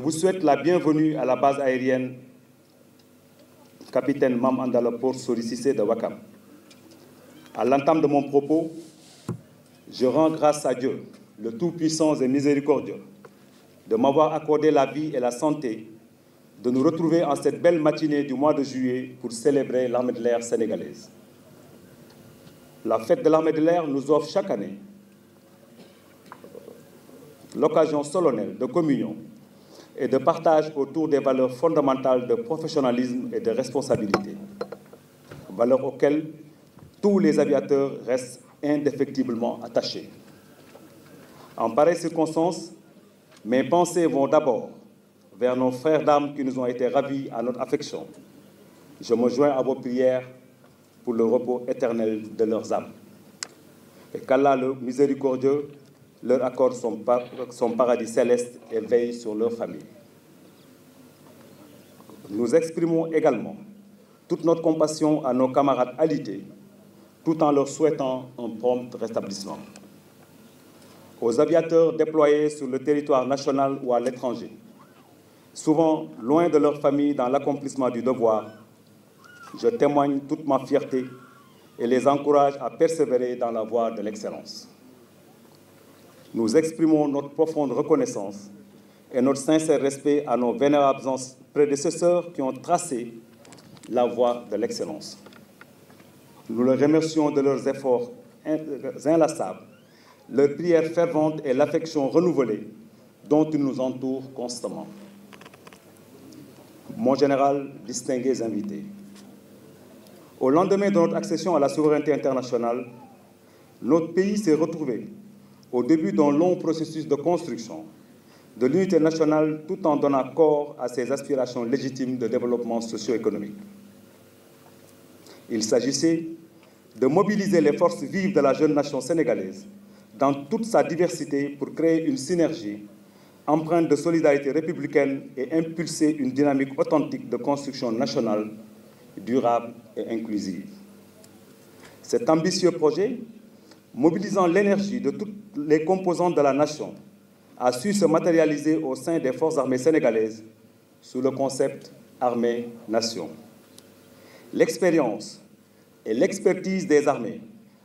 vous souhaite la bienvenue à la base aérienne Capitaine Mame Andala Por Sori Cissé de Ouakam. À l'entame de mon propos, je rends grâce à Dieu, le Tout-Puissant et Miséricordieux, de m'avoir accordé la vie et la santé, de nous retrouver en cette belle matinée du mois de juillet pour célébrer l'armée de l'air sénégalaise. La fête de l'armée de l'air nous offre chaque année l'occasion solennelle de communion et de partage autour des valeurs fondamentales de professionnalisme et de responsabilité, valeurs auxquelles tous les aviateurs restent indéfectiblement attachés. En pareille circonstance, mes pensées vont d'abord vers nos frères d'armes qui nous ont été ravis à notre affection. Je me joins à vos prières pour le repos éternel de leurs âmes. Et qu'Allah le miséricordieux leur accorde son paradis céleste et veille sur leur famille. Nous exprimons également toute notre compassion à nos camarades alités, tout en leur souhaitant un prompt rétablissement. Aux aviateurs déployés sur le territoire national ou à l'étranger, souvent loin de leur famille dans l'accomplissement du devoir, je témoigne toute ma fierté et les encourage à persévérer dans la voie de l'excellence. Nous exprimons notre profonde reconnaissance et notre sincère respect à nos vénérables prédécesseurs qui ont tracé la voie de l'excellence. Nous les remercions de leurs efforts inlassables, leurs prières ferventes et l'affection renouvelée dont ils nous entourent constamment. Mon général, distingués invités, au lendemain de notre accession à la souveraineté internationale, notre pays s'est retrouvé au début d'un long processus de construction de l'unité nationale tout en donnant corps à ses aspirations légitimes de développement socio-économique. Il s'agissait de mobiliser les forces vives de la jeune nation sénégalaise dans toute sa diversité pour créer une synergie empreinte de solidarité républicaine et impulser une dynamique authentique de construction nationale, durable et inclusive. Cet ambitieux projet, mobilisant l'énergie de toutes les composantes de la nation, a su se matérialiser au sein des forces armées sénégalaises sous le concept armée-nation. L'expérience et l'expertise des armées,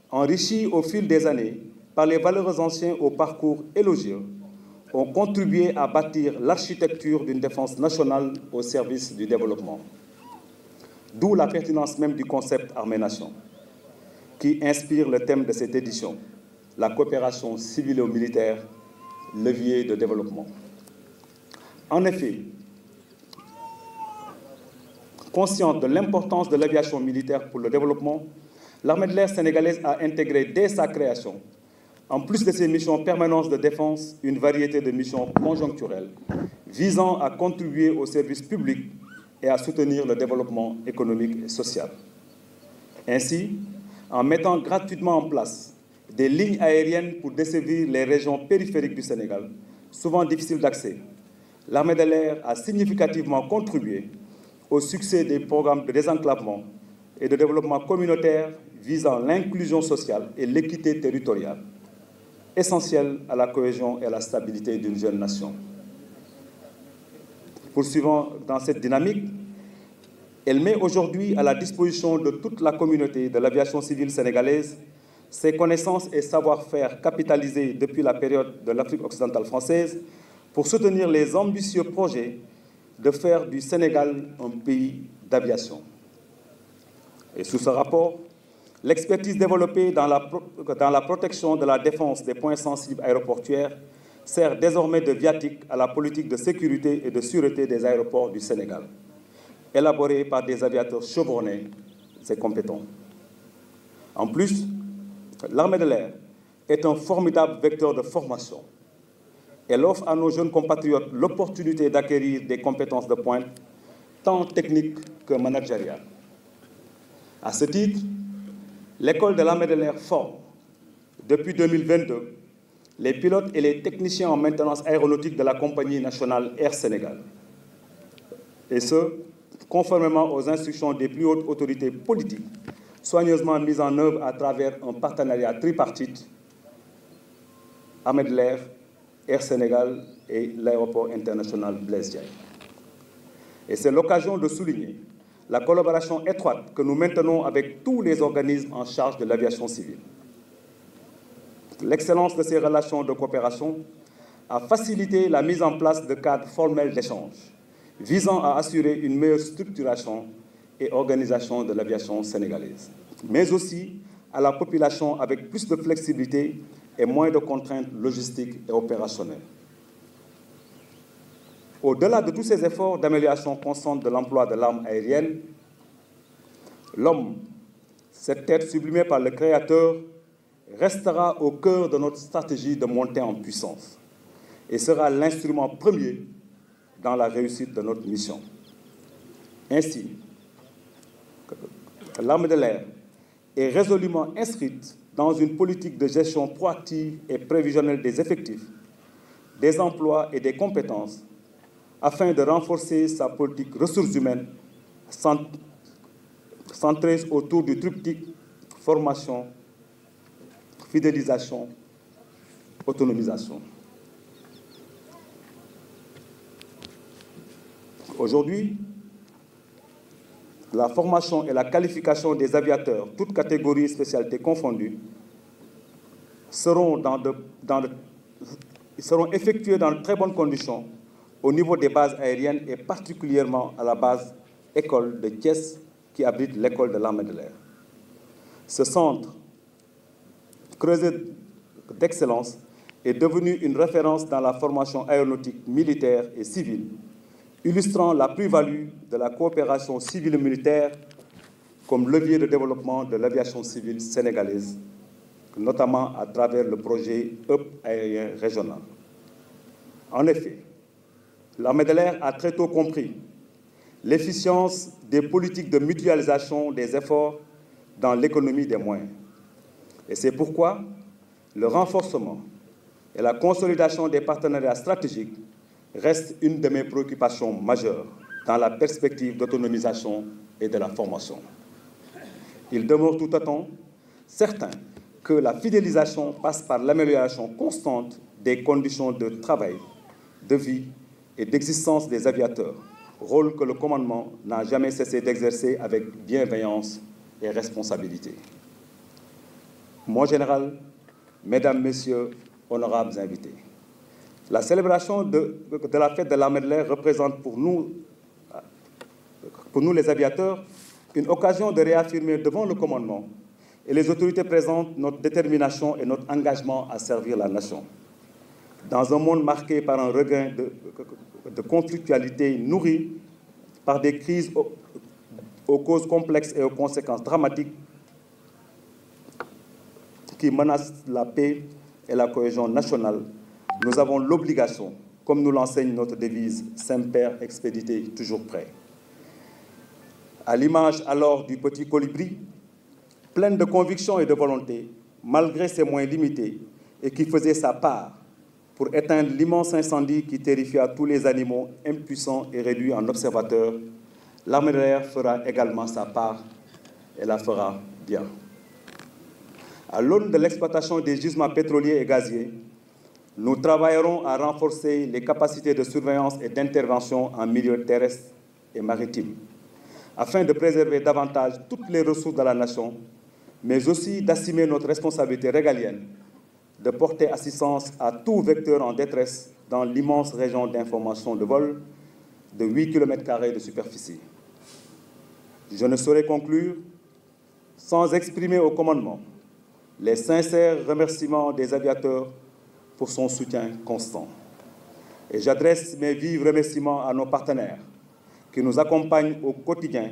enrichies au fil des années par les valeureux anciens au parcours élogieux, ont contribué à bâtir l'architecture d'une défense nationale au service du développement. D'où la pertinence même du concept armée-nation, qui inspire le thème de cette édition, la coopération civilo-militaire, levier de développement. En effet, consciente de l'importance de l'aviation militaire pour le développement, l'armée de l'air sénégalaise a intégré dès sa création, en plus de ses missions permanentes de défense, une variété de missions conjoncturelles visant à contribuer au service public et à soutenir le développement économique et social. Ainsi, en mettant gratuitement en place des lignes aériennes pour desservir les régions périphériques du Sénégal, souvent difficiles d'accès, l'armée de l'air a significativement contribué au succès des programmes de désenclavement et de développement communautaire visant l'inclusion sociale et l'équité territoriale, essentielle à la cohésion et à la stabilité d'une jeune nation. Poursuivant dans cette dynamique, elle met aujourd'hui à la disposition de toute la communauté de l'aviation civile sénégalaise ses connaissances et savoir-faire capitalisés depuis la période de l'Afrique occidentale française pour soutenir les ambitieux projets de faire du Sénégal un pays d'aviation. Et sous ce rapport, l'expertise développée dans la protection de la défense des points sensibles aéroportuaires sert désormais de viatique à la politique de sécurité et de sûreté des aéroports du Sénégal, élaborée par des aviateurs chevronnés et compétents. En plus, l'armée de l'air est un formidable vecteur de formation. Elle offre à nos jeunes compatriotes l'opportunité d'acquérir des compétences de pointe, tant techniques que managériales. À ce titre, l'école de l'armée de l'air forme, depuis 2022, les pilotes et les techniciens en maintenance aéronautique de la compagnie nationale Air Sénégal. Et ce, conformément aux instructions des plus hautes autorités politiques, soigneusement mises en œuvre à travers un partenariat tripartite, armée de l'air, Air Sénégal et l'aéroport international Blaise Diagne. Et c'est l'occasion de souligner la collaboration étroite que nous maintenons avec tous les organismes en charge de l'aviation civile. L'excellence de ces relations de coopération a facilité la mise en place de cadres formels d'échange visant à assurer une meilleure structuration et organisation de l'aviation sénégalaise, mais aussi à la population avec plus de flexibilité et moins de contraintes logistiques et opérationnelles. Au-delà de tous ces efforts d'amélioration constante de l'emploi de l'arme aérienne, l'homme, cette tête sublimée par le Créateur, restera au cœur de notre stratégie de montée en puissance et sera l'instrument premier dans la réussite de notre mission. Ainsi, l'armée de l'air est résolument inscrite dans une politique de gestion proactive et prévisionnelle des effectifs, des emplois et des compétences afin de renforcer sa politique ressources humaines centrée autour du triptyque formation, fidélisation, autonomisation. Aujourd'hui, la formation et la qualification des aviateurs, toutes catégories et spécialités confondues, seront effectuées dans de très bonnes conditions au niveau des bases aériennes et particulièrement à la base école de Thiès qui abrite l'école de l'armée de l'air. Ce centre, creusé d'excellence, est devenu une référence dans la formation aéronautique militaire et civile, illustrant la plus-value de la coopération civile-militaire comme levier de développement de l'aviation civile sénégalaise, notamment à travers le projet Hub aérien régional. En effet, l'armée de l'air a très tôt compris l'efficience des politiques de mutualisation des efforts dans l'économie des moyens. Et c'est pourquoi le renforcement et la consolidation des partenariats stratégiques reste une de mes préoccupations majeures dans la perspective d'autonomisation et de la formation. Il demeure tout autant certain que la fidélisation passe par l'amélioration constante des conditions de travail, de vie et d'existence des aviateurs, rôle que le commandement n'a jamais cessé d'exercer avec bienveillance et responsabilité. Mon général, mesdames, messieurs, honorables invités, la célébration de la fête de l'armée de l'air représente pour nous les aviateurs, une occasion de réaffirmer devant le commandement et les autorités présentes notre détermination et notre engagement à servir la nation. Dans un monde marqué par un regain de conflictualité nourri par des crises aux causes complexes et aux conséquences dramatiques qui menacent la paix et la cohésion nationale, nous avons l'obligation, comme nous l'enseigne notre devise « Semper Expedite », toujours prêt. À l'image alors du petit colibri, pleine de conviction et de volonté, malgré ses moyens limités, et qui faisait sa part pour éteindre l'immense incendie qui terrifia tous les animaux impuissants et réduits en observateurs, l'armée de l'air fera également sa part et la fera bien. À l'aune de l'exploitation des gisements pétroliers et gaziers, nous travaillerons à renforcer les capacités de surveillance et d'intervention en milieu terrestre et maritime, afin de préserver davantage toutes les ressources de la nation, mais aussi d'assumer notre responsabilité régalienne de porter assistance à tout vecteur en détresse dans l'immense région d'information de vol de 8 km² de superficie. Je ne saurais conclure sans exprimer au commandement les sincères remerciements des aviateurs pour son soutien constant. Et j'adresse mes vifs remerciements à nos partenaires qui nous accompagnent au quotidien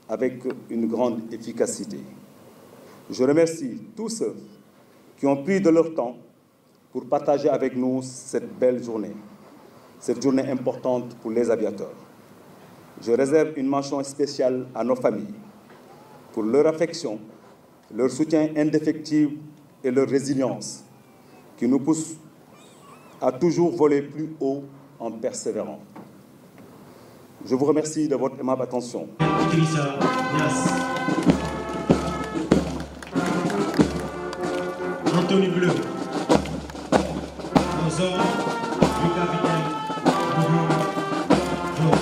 avec une grande efficacité. Je remercie tous ceux qui ont pris de leur temps pour partager avec nous cette belle journée, cette journée importante pour les aviateurs. Je réserve une mention spéciale à nos familles pour leur affection, leur soutien indéfectible et leur résilience qui nous poussent à toujours voler plus haut en persévérant. Je vous remercie de votre aimable attention. Anthony Bleu, aux ordres du capitaine Doudou Diop.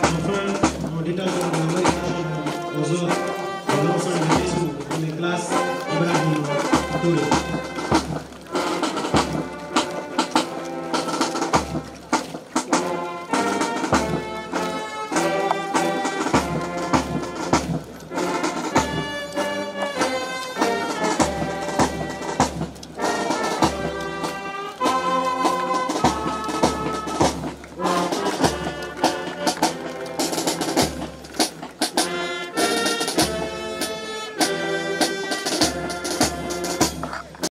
Enfin, mon détachement de la